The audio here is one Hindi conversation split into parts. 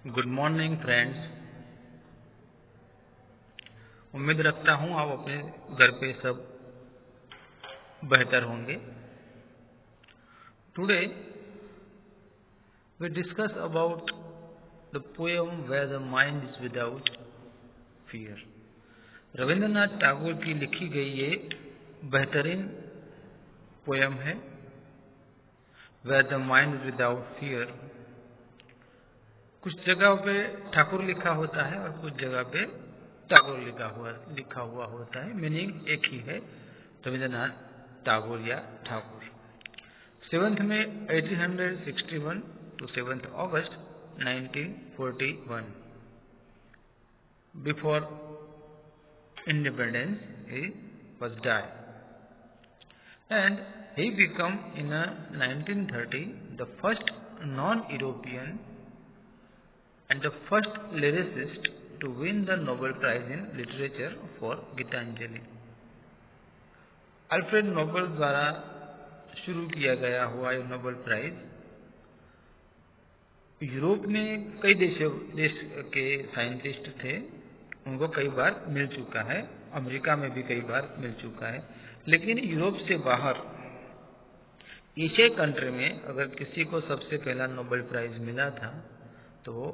Good morning friends. उम्मीद रखता हूँ आप अपने घर पे सब बेहतर होंगे। Today we discuss about the poem where the mind is without fear. Rabindranath Tagore की लिखी गई ये बेहतरीन पोएम है, where the mind is without fear. कुछ जगह पे ठाकुर लिखा होता है और कुछ जगह पे टैगोर लिखा हुआ होता है। मीनिंग एक ही है, रविंद्रनाथ टैगोर या ठाकुर। 7th में 1861 to 7th August 1941, before independence he was died, and he became in 1930 the first non-European and the first lyricist to win the Nobel Prize in Literature for Gitanjali. Alfred Nobel द्वारा शुरू किया गया हुआ ये नोबेल प्राइज यूरोप में कई देश के साइंटिस्ट थे, उनको कई बार मिल चुका है, अमेरिका में भी कई बार मिल चुका है, लेकिन यूरोप से बाहर एशियाई कंट्री में अगर किसी को सबसे पहला नोबेल प्राइज मिला था तो वो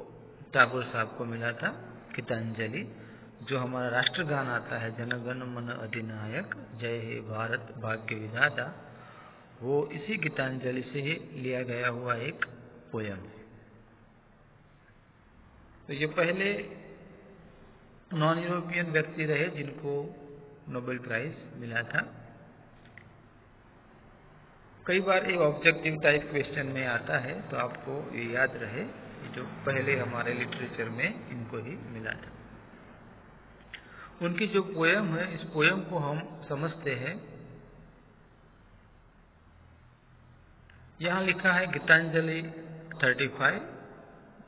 टैगोर साहब को मिला था। गीतांजलि जो हमारा राष्ट्रगान आता है, जन गण मन अधिनायक जय हे भारत भाग्य विधाता, वो इसी गीतांजलि से ही लिया गया हुआ एक पोयम है। तो ये पहले नॉन यूरोपियन व्यक्ति रहे जिनको नोबेल प्राइज मिला था। कई बार ये ऑब्जेक्टिव टाइप क्वेश्चन में आता है, तो आपको ये याद रहे जो पहले हमारे लिटरेचर में इनको ही मिला था। उनकी जो पोयम है, इस पोयम को हम समझते हैं। यहाँ लिखा है गीतांजलि 35,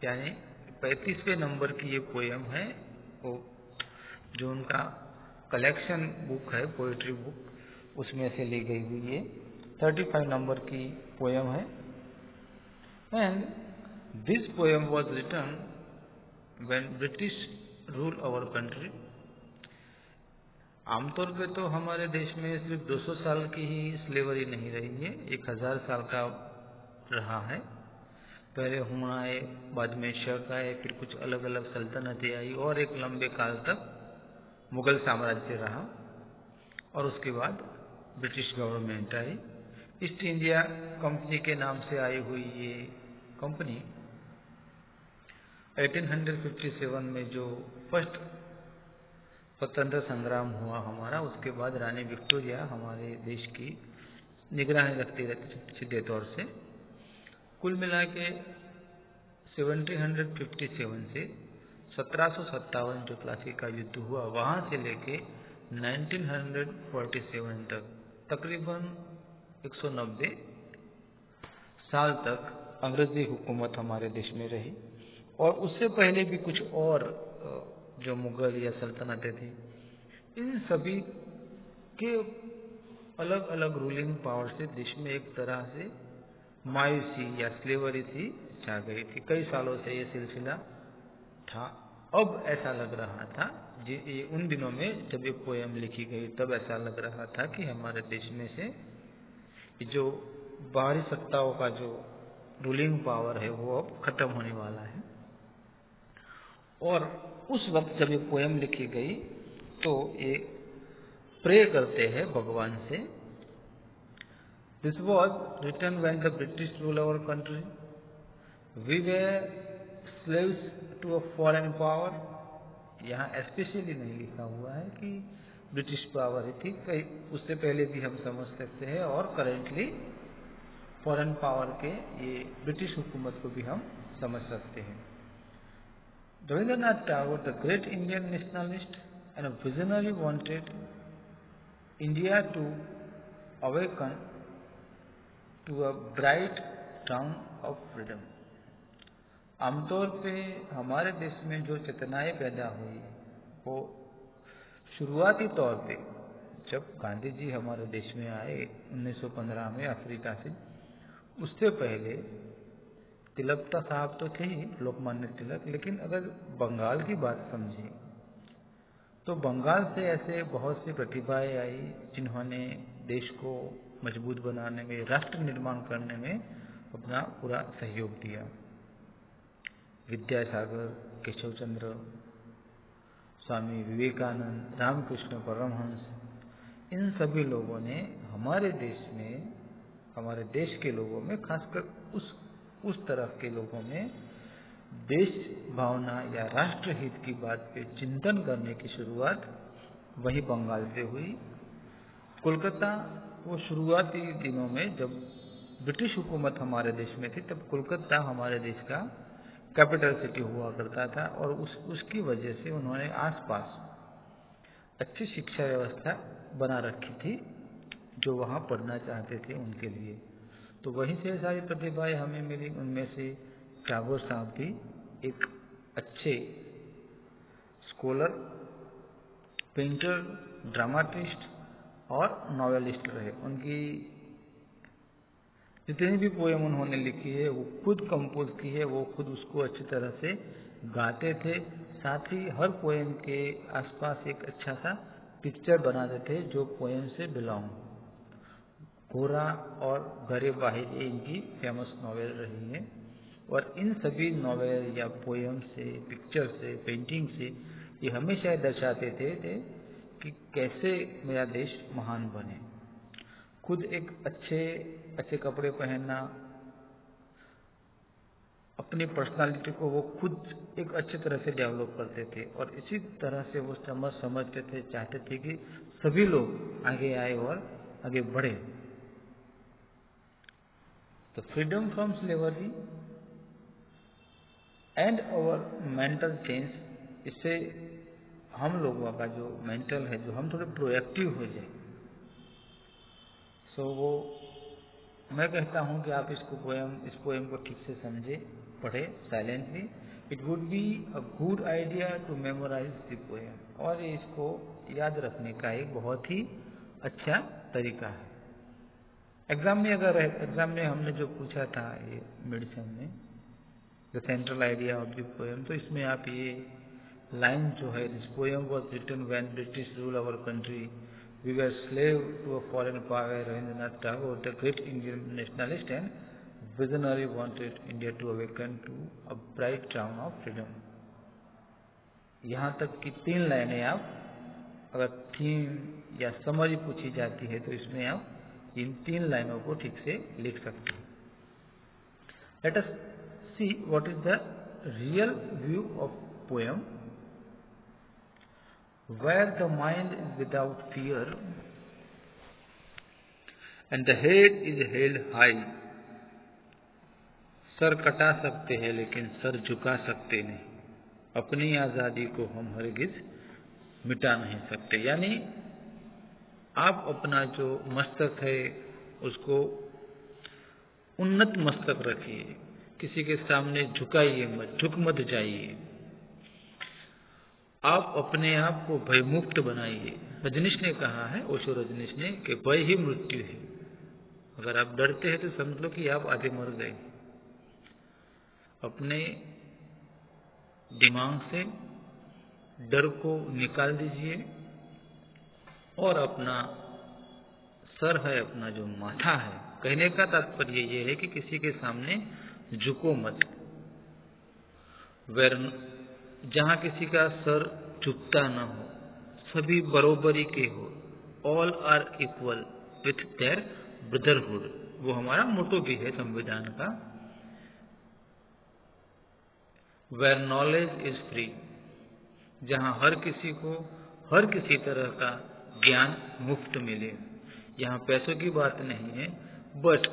यानी 35वें नंबर की ये पोयम है। वो जो उनका कलेक्शन बुक है, पोएट्री बुक, उसमें से ली गई हुई ये 35 नंबर की पोयम है। And this poem was written when British rule our country. आमतौर पे तो हमारे देश में सिर्फ 200 साल की ही स्लेवरी नहीं रही है, 1000 साल का रहा है। पहले हुमायूं आए, बाद में शक आए, फिर कुछ अलग अलग सल्तनतें आई और एक लंबे काल तक मुगल साम्राज्य रहा, और उसके बाद ब्रिटिश गवर्नमेंट आई। ईस्ट इंडिया कंपनी के नाम से आई हुई ये कंपनी 1857 में जो फर्स्ट स्वतंत्र संग्राम हुआ हमारा, उसके बाद रानी विक्टोरिया हमारे देश की निगरानी रखती रहती सीधे तौर से। कुल मिला के 1757 से 1757 जो प्लासी का युद्ध हुआ, वहां से लेके 1947 तक तकरीबन 190 साल तक अंग्रेजी हुकूमत हमारे देश में रही। और उससे पहले भी कुछ और जो मुगल या सल्तनतें थी, इन सभी के अलग अलग रूलिंग पावर से देश में एक तरह से मायूसी या स्लेवरी सी छा गई थी। कई सालों से ये सिलसिला था। अब ऐसा लग रहा था, उन दिनों में जब ये पोयम लिखी गई तब ऐसा लग रहा था कि हमारे देश में से जो बाहरी सत्ताओं का जो रूलिंग पावर है वो अब खत्म होने वाला है। और उस वक्त जब ये पोयम लिखी गई तो ये प्रे करते हैं भगवान से। This was written when the British rule our country, we were slaves to a foreign power. यहाँ स्पेशली नहीं लिखा हुआ है कि ब्रिटिश पावर ही थी, कई उससे पहले भी हम समझ सकते हैं, और करेंटली फॉरेन पावर के ये ब्रिटिश हुकूमत को भी हम समझ सकते हैं। Rabindranath Tagore, the great Indian nationalist and a visionary, wanted India to awaken to a bright dawn of freedom. आमतौर पे हमारे देश में जो चेतनाएं पैदा हुई वो शुरुआती तौर पे जब गांधी जी हमारे देश में आए 1915 में अफ्रीका से, उससे पहले तिलक साहब तो थे ही, लोकमान्य तिलक, लेकिन अगर बंगाल की बात समझे तो बंगाल से ऐसे बहुत सी प्रतिभाएं आई जिन्होंने देश को मजबूत बनाने में, राष्ट्र निर्माण करने में अपना पूरा सहयोग दिया। विद्यासागर, केशव चंद्र, स्वामी विवेकानंद, रामकृष्ण परमहंस, इन सभी लोगों ने हमारे देश में, हमारे देश के लोगों में, खासकर उस तरफ के लोगों में देश भावना या राष्ट्र हित की बात पे चिंतन करने की शुरुआत वही बंगाल से हुई। कोलकाता वो शुरुआती दिनों में जब ब्रिटिश हुकूमत हमारे देश में थी, तब कोलकाता हमारे देश का कैपिटल सिटी हुआ करता था और उसकी वजह से उन्होंने आसपास अच्छी शिक्षा व्यवस्था बना रखी थी जो वहाँ पढ़ना चाहते थे उनके लिए। तो वहीं से सारी प्रतिभाएं हमें मिली। उनमें से टैगोर साहब भी एक अच्छे स्कॉलर, पेंटर, ड्रामाटिस्ट और नॉवेलिस्ट रहे। उनकी जितनी भी पोएम उन्होंने लिखी है वो खुद कंपोज की है, वो खुद उसको अच्छी तरह से गाते थे। साथ ही हर पोएम के आसपास एक अच्छा सा पिक्चर बना देते जो पोएम से बिलोंग। गोरा और घरे बाहिर ये इनकी फेमस नॉवेल रही है और इन सभी नॉवेल या पोएम से, पिक्चर से, पेंटिंग से ये हमेशा दर्शाते थे कि कैसे मेरा देश महान बने। खुद एक अच्छे कपड़े पहनना, अपनी पर्सनालिटी को वो खुद एक अच्छे तरह से डेवलप करते थे और इसी तरह से वो समझते थे, चाहते थे कि सभी लोग आगे आए और आगे बढ़े। तो freedom from slavery and our mental change, इससे हम लोगों का जो मेंटल है, जो हम थोड़े प्रोएक्टिव हो जाए। सो वो मैं कहता हूँ कि आप इस पोएम को ठीक से समझे, पढ़े silently. It would be a good idea to memorize the poem, और इसको याद रखने का एक बहुत ही अच्छा तरीका है। एग्जाम में हमने जो पूछा था ये मेडिसिन में, the central idea of the poem, तो इसमें आप ये लाइन जो है, this poem was written when British rule our country, we were slave to a foreign power, Rabindranath Tagore the great Indian nationalist and visionary wanted India to awaken to a bright town of freedom. यहाँ तक की 3 लाइनें आप अगर थीम या समरी पूछी जाती है तो इसमें आप इन 3 लाइनों को ठीक से लिख सकते हैं। Let us see what is the real view of poem. Where the mind is without fear and the head is held high, sir कटा सकते हैं लेकिन सर झुका सकते नहीं, अपनी आजादी को हम हरगिज मिटा नहीं सकते। यानी आप अपना जो मस्तक है उसको उन्नत मस्तक रखिए, किसी के सामने झुकाइए मत, झुक मत जाइए। आप अपने आप को भयमुक्त बनाइए। रजनीश ने कहा है, ओशो रजनीश ने, कि भय ही मृत्यु है। अगर आप डरते हैं तो समझ लो कि आप आधे मर गए। अपने दिमाग से डर को निकाल दीजिए और अपना सर है, अपना जो माथा है, कहने का तात्पर्य ये है कि किसी के सामने झुको मत। जहां किसी का सर झुकता न हो, सभी बरोबरी के हो, all are equal with their brotherhood, वो हमारा मोटो भी है संविधान का। वेयर नॉलेज इज फ्री, जहां हर किसी को हर किसी तरह का ज्ञान मुफ्त मिले। यहाँ पैसों की बात नहीं है, but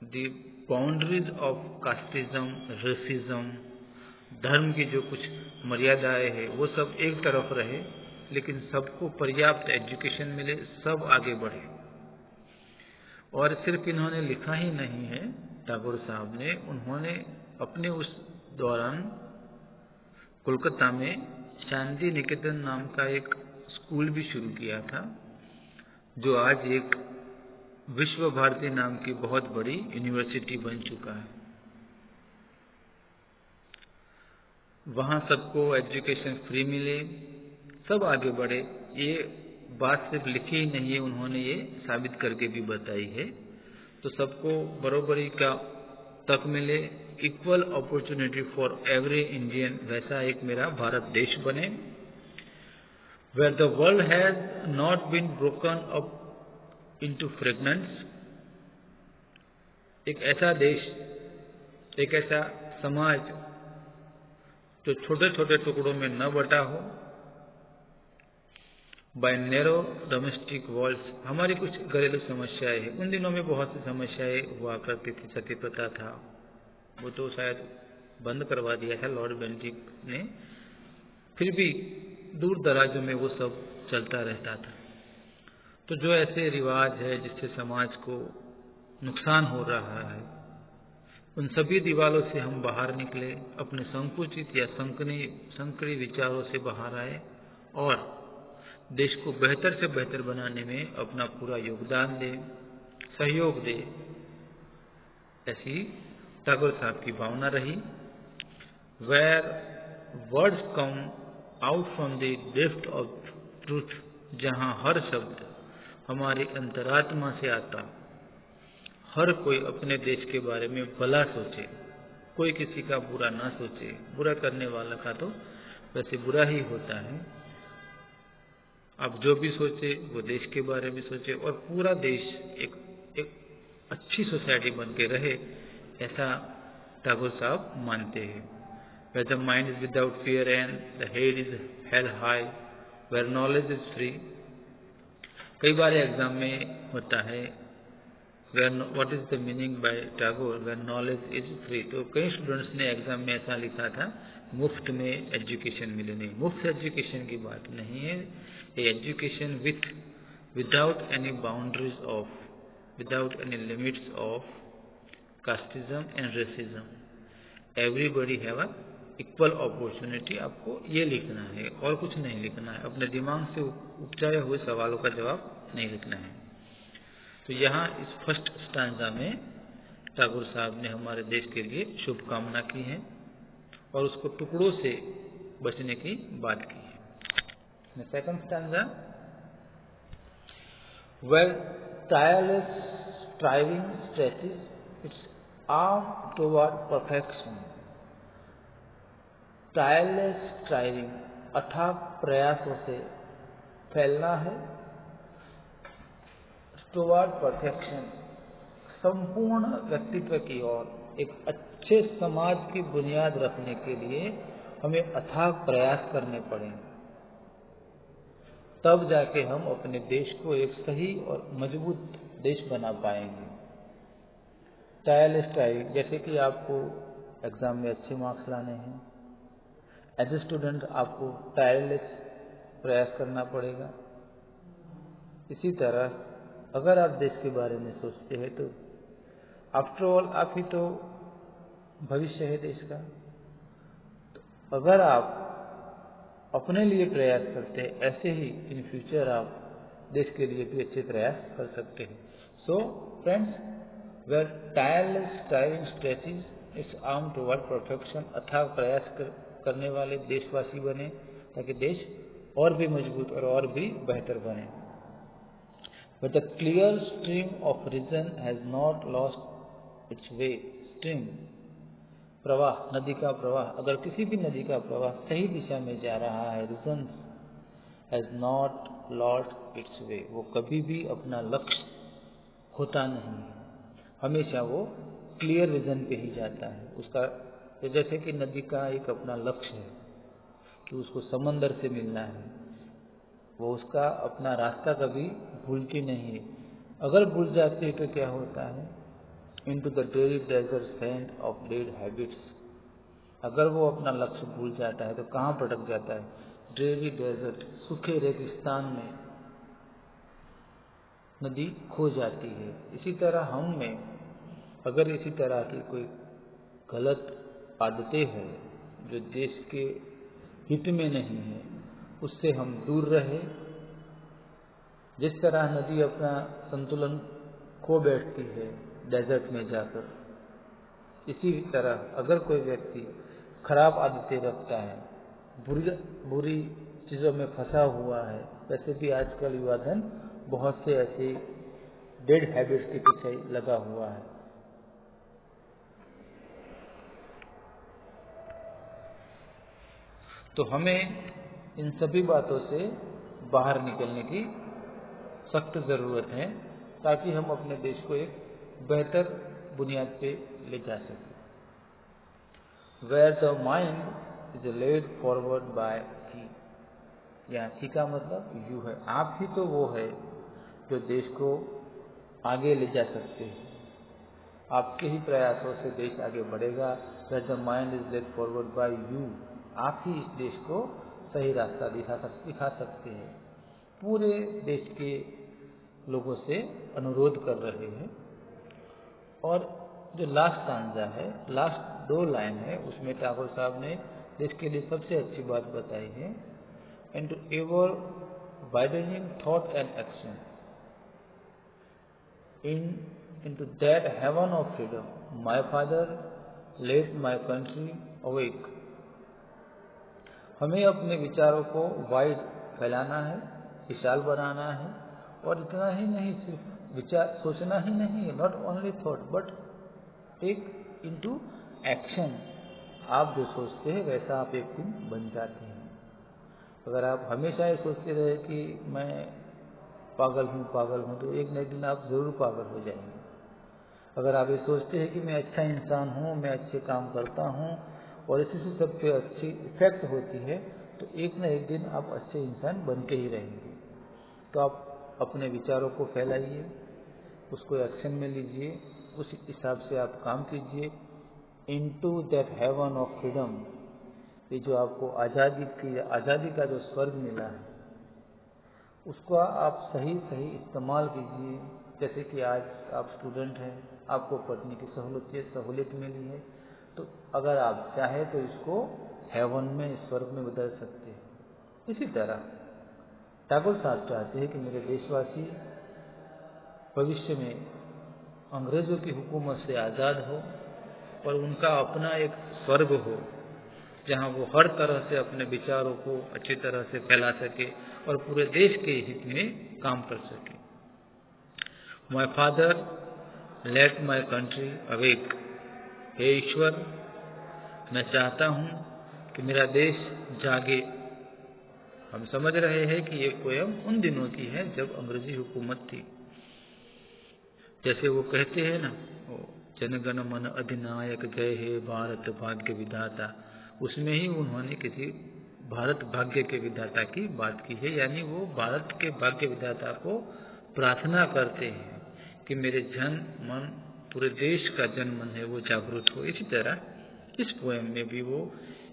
the boundaries of casteism, racism, धर्म की जो कुछ मर्यादाएं है वो सब एक तरफ रहे, लेकिन सबको पर्याप्त एजुकेशन मिले, सब आगे बढ़े। और सिर्फ इन्होंने लिखा ही नहीं है, टैगोर साहब ने, उन्होंने अपने उस दौरान कोलकाता में शांति निकेतन नाम का एक स्कूल भी शुरू किया था, जो आज एक विश्व भारती नाम की बहुत बड़ी यूनिवर्सिटी बन चुका है। वहाँ सबको एजुकेशन फ्री मिले, सब आगे बढ़े। ये बात सिर्फ लिखी ही नहीं है, उन्होंने ये साबित करके भी बताई है। तो सबको बराबरी का तक मिले, equal opportunity for every Indian, वैसा एक मेरा भारत देश बने। Where the world has not been broken up into fragments, एक ऐसा देश, एक ऐसा समाज जो छोटे छोटे टुकड़ों में न बटा हो। बाय नैरो डोमेस्टिक वॉल्स, हमारी कुछ घरेलू समस्याएं हैं, उन दिनों में बहुत सी समस्याएं हुआ करती थी, सती प्रथा था, वो तो शायद बंद करवा दिया था लॉर्ड बेंटिक ने, फिर भी दूर दराजों में वो सब चलता रहता था। तो जो ऐसे रिवाज है जिससे समाज को नुकसान हो रहा है, उन सभी दीवारों से हम बाहर निकले, अपने संकुचित या संकरी विचारों से बाहर आए और देश को बेहतर से बेहतर बनाने में अपना पूरा योगदान दे, सहयोग दे, ऐसी टैगोर साहब की भावना रही। Where words come out from the depth of truth, जहाँ हर शब्द हमारी अंतरात्मा से आता, हर कोई अपने देश के बारे में भला सोचे, कोई किसी का बुरा ना सोचे। बुरा करने वाला का तो वैसे बुरा ही होता है। आप जो भी सोचे वो देश के बारे में सोचे और पूरा देश एक अच्छी सोसाइटी बन के रहे, ऐसा टैगोर साहब मानते हैं। Where the mind is without fear and the head is held high, where knowledge is free। कई बार एग्जाम में होता है what is the meaning by Tagore where knowledge is free. तो कई स्टूडेंट्स ने एग्जाम में ऐसा लिखा था मुफ्त में एजुकेशन मिले। नहीं, मुफ्त एजुकेशन की बात नहीं है, ये education without any boundaries of, without any limits of casteism and racism, everybody have a equal opportunity. आपको ये लिखना है और कुछ नहीं लिखना है, अपने दिमाग से उपजाए हुए सवालों का जवाब नहीं लिखना है। तो यहाँ इस फर्स्ट स्टांजा में टैगोर साहब ने हमारे देश के लिए शुभकामना की है और उसको टुकड़ों से बचने की बात की है। Second stanza, where tireless striving stretches its arm toward perfection. Tireless striving, अथाक प्रयासों से फैलना है, टुवर्ड परफेक्शन, संपूर्ण व्यक्तित्व की ओर, एक अच्छे समाज की बुनियाद रखने के लिए हमें अथाक प्रयास करने पड़ेंगे, तब जाके हम अपने देश को एक सही और मजबूत देश बना पाएंगे। टायरलेस स्ट्राइविंग, जैसे कि आपको एग्जाम में अच्छे मार्क्स लाने हैं, एज ए स्टूडेंट आपको टायरलेस प्रयास करना पड़ेगा। इसी तरह अगर आप देश के बारे में सोचते हैं तो आफ्टर ऑल आप ही तो भविष्य है देश का। तो अगर आप अपने लिए प्रयास करते हैं, ऐसे ही इन फ्यूचर आप देश के लिए भी अच्छे प्रयास कर सकते हैं। So friends, where tireless striving stretches its arm toward perfection, अथाक प्रयास करने वाले देशवासी बने ताकि देश और भी मजबूत और भी बेहतर बने। But the clear stream of reason has not lost its way। Stream, प्रवाह, नदी का प्रवाह, अगर किसी भी नदी का प्रवाह सही दिशा में जा रहा है, reason has not lost its way, वो कभी भी अपना लक्ष्य होता नहीं है, हमेशा वो क्लियर विजन पे ही जाता है उसका। तो जैसे कि नदी का एक अपना लक्ष्य है कि उसको समंदर से मिलना है, वो उसका अपना रास्ता कभी भूलती नहीं है। अगर भूल जाती है तो क्या होता है, into the dreary desert sand of dead habits. अगर वो अपना लक्ष्य भूल जाता है तो कहाँ भटक जाता है, ड्रेरी डेजर्ट, सूखे रेगिस्तान में नदी खो जाती है। इसी तरह हम में अगर इसी तरह की कोई गलत आदतें हैं जो देश के हित में नहीं है, उससे हम दूर रहे। जिस तरह नदी अपना संतुलन खो बैठती है डेजर्ट में जाकर, इसी तरह अगर कोई व्यक्ति खराब आदतें रखता है, बुरी चीज़ों में फंसा हुआ है। वैसे भी आजकल युवा धन बहुत से ऐसे डेड हैबिट्स के पीछे लगा हुआ है। तो हमें इन सभी बातों से बाहर निकलने की सख्त ज़रूरत है ताकि हम अपने देश को एक बेहतर बुनियाद पे ले जा सकें। Where the mind is led forward by he, यहाँ he का मतलब यू है, आप ही तो वो है जो देश को आगे ले जा सकते हैं। आपके ही प्रयासों से देश आगे बढ़ेगा। Where the mind is led forward by you, आप ही इस देश को सही रास्ता दिखा सकते हैं। पूरे देश के लोगों से अनुरोध कर रहे हैं। और जो लास्ट स्टांजा है, लास्ट 2 लाइन है, उसमें टैगोर साहब ने देश के लिए सबसे अच्छी बात बताई है, and to ever widening thought and action into that heaven of freedom, my father led my country awake। हमें अपने विचारों को वाइड फैलाना है, विशाल बनाना है, और इतना ही नहीं, सिर्फ विचार सोचना ही नहीं, not only thought but take into action. आप जो सोचते हैं वैसा आप एक दिन बन जाते हैं। अगर आप हमेशा ये सोचते रहे कि मैं पागल हूँ, तो एक न एक दिन आप जरूर पागल हो जाएंगे। अगर आप ये सोचते हैं कि मैं अच्छा इंसान हूँ, मैं अच्छे काम करता हूँ और इसी से सब पे अच्छी इफेक्ट होती है, तो एक न एक दिन आप अच्छे इंसान बन के ही रहेंगे। तो आप अपने विचारों को फैलाइए, उसको एक्शन में लीजिए, उस हिसाब से आप काम कीजिए। Into that heaven of freedom, ये जो आपको आज़ादी का जो स्वर्ग मिला है, उसको आप सही इस्तेमाल कीजिए। जैसे कि आज आप स्टूडेंट हैं, आपको पढ़ने की सहूलियत मिली है, तो अगर आप चाहें तो इसको हेवन में, स्वर्ग में बदल सकते हैं। इसी तरह टैगोर साहब चाहते हैं कि मेरे देशवासी भविष्य में अंग्रेजों की हुकूमत से आज़ाद हो और उनका अपना एक स्वर्ग हो, जहाँ वो हर तरह से अपने विचारों को अच्छी तरह से फैला सके और पूरे देश के हित में काम कर सके। My father let my country awake, हे ईश्वर, मैं चाहता हूँ कि मेरा देश जागे। हम समझ रहे हैं कि ये पोयम उन दिनों की है जब अंग्रेजी हुकूमत थी। जैसे वो कहते हैं ना, जनगण मन अधिनायक जय हे भारत भाग्य विधाता, उसमें ही उन्होंने किसी भारत भाग्य के विधाता की बात की है। यानी वो भारत के भाग्य विधाता को प्रार्थना करते हैं कि मेरे जन मन, पूरे देश का जन मन है वो जागरूक हो। इसी तरह इस पोएम में भी वो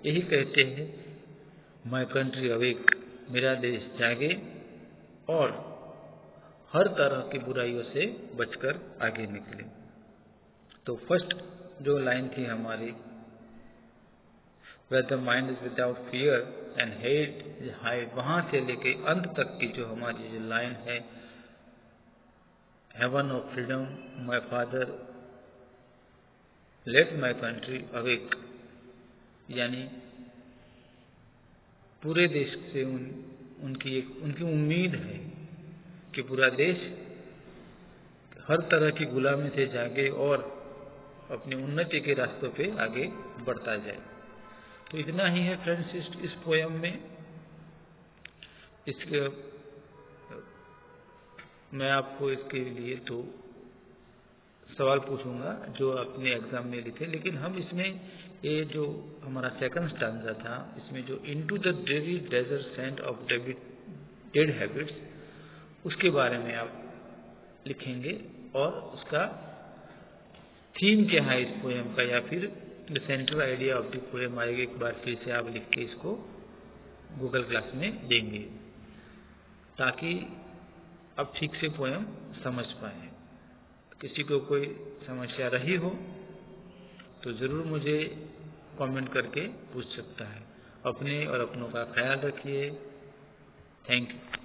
यही कहते हैं, माय कंट्री अवेक, मेरा देश जागे और हर तरह की बुराइयों से बचकर आगे निकले। तो फर्स्ट जो लाइन थी हमारी, where the mind is without fear and hate is hide, वहां से लेके अंत तक की जो हमारी जो लाइन है, heaven of freedom, my father let my country awake, यानी पूरे देश से उनकी उम्मीद है कि पूरा देश हर तरह की गुलामी से जागे और अपनी उन्नति के रास्तों पे आगे बढ़ता जाए। तो इतना ही है फ्रेंड्स इस पोयम में। इसके मैं आपको इसके लिए तो सवाल पूछूंगा जो अपने एग्जाम में लिखे, लेकिन हम इसमें ये जो हमारा सेकंड स्टांजा था, इसमें जो into the dreary desert sand of dead habits, उसके बारे में आप लिखेंगे और उसका थीम क्या है इस पोएम का, या फिर the central idea of the poem आएगा। एक बार फिर से आप लिख के इसको गूगल क्लास में देंगे ताकि आप ठीक से पोएम समझ पाए। किसी को कोई समस्या रही हो तो ज़रूर मुझे कमेंट करके पूछ सकता है। अपने और अपनों का ख्याल रखिए। Thank you.